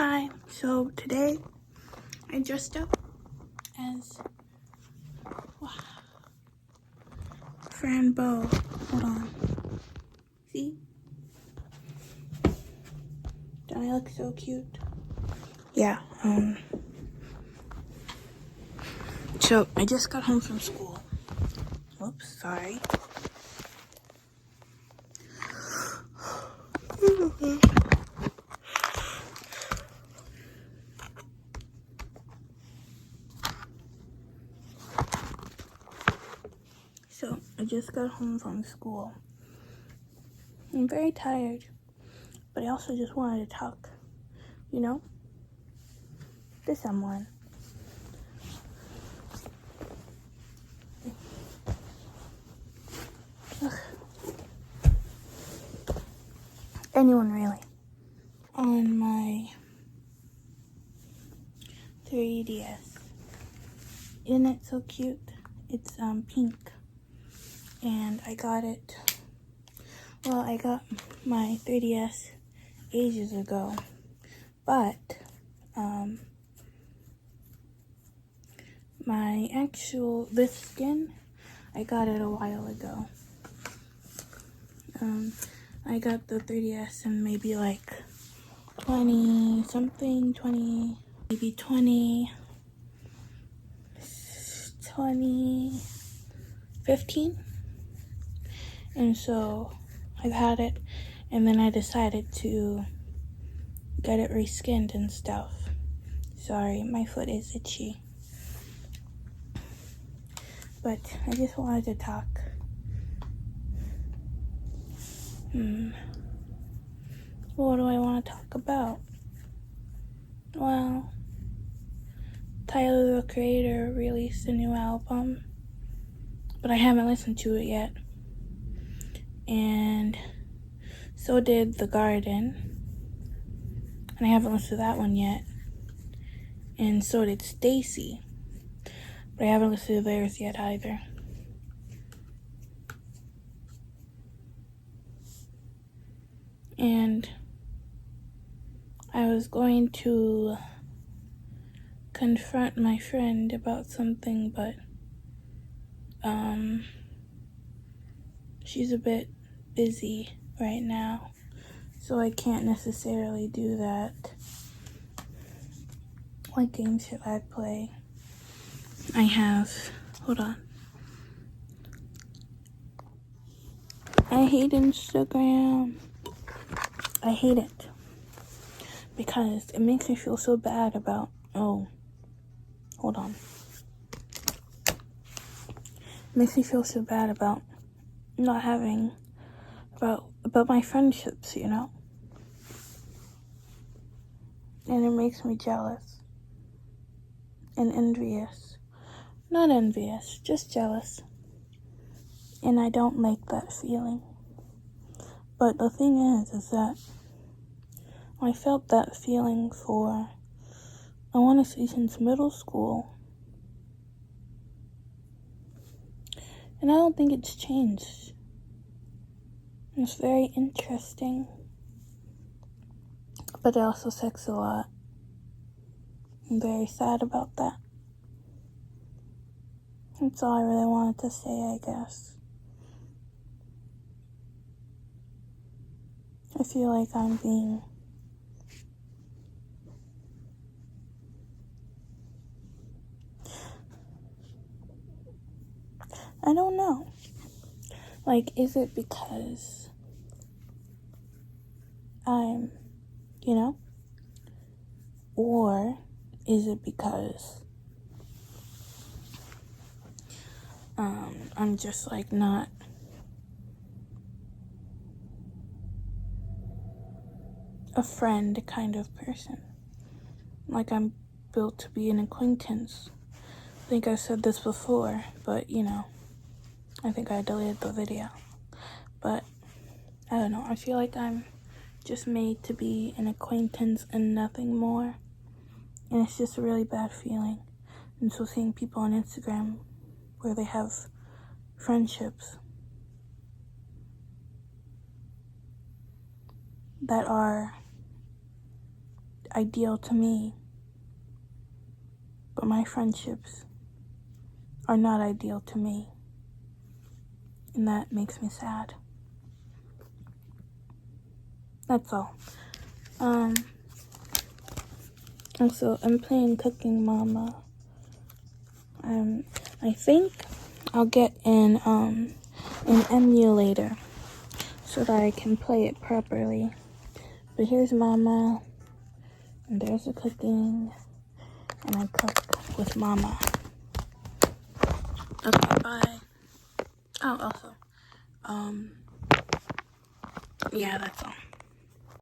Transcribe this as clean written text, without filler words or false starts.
Hi, so today I dressed up as Fran Bow. Hold on. See? Don't I look so cute? Yeah, so I just got home from school. Whoops, sorry. So I just got home from school. I'm very tired, but I also just wanted to talk, to someone. Ugh. Anyone really. On my 3DS. Isn't it so cute? It's pink. And I got it, I got my 3DS ages ago, but this skin, I got it a while ago. I got the 3DS in maybe like 2015. And so I've had it, and then I decided to get it reskinned and stuff. Sorry, my foot is itchy. But I just wanted to talk. What do I want to talk about? Well, Tyler, the Creator, released a new album, but I haven't listened to it yet. And so did The Garden, and I haven't listened to that one yet. And so did Stacy, but I haven't listened to theirs yet either. And I was going to confront my friend about something, but she's a bit busy right now, so I can't necessarily do that. What game should I play? Hold on. I hate Instagram. I hate it because it makes me feel so bad about, hold on. It makes me feel so bad about not having, about my friendships, And it makes me jealous and envious. Not envious, just jealous. And I don't like that feeling. But the thing is that I felt that feeling for, I want to say, since middle school. And I don't think it's changed. It's very interesting. But it also sucks a lot. I'm very sad about that. That's all I really wanted to say, I guess. I feel like I'm being I don't know. Like, is it because I'm, or is it because I'm just like not a friend kind of person? Like, I'm built to be an acquaintance. I think I said this before, but I think I deleted the video. But I don't know, I feel like I'm just made to be an acquaintance and nothing more. And it's just a really bad feeling. And so seeing people on Instagram where they have friendships that are, ideal to me, but my friendships are not ideal to me, and that makes me sad. That's all. Also, I'm playing Cooking Mama. I think I'll get an emulator so that I can play it properly. But here's Mama, and there's the cooking, and I cook with Mama. Okay, bye. Oh, also, yeah, that's all.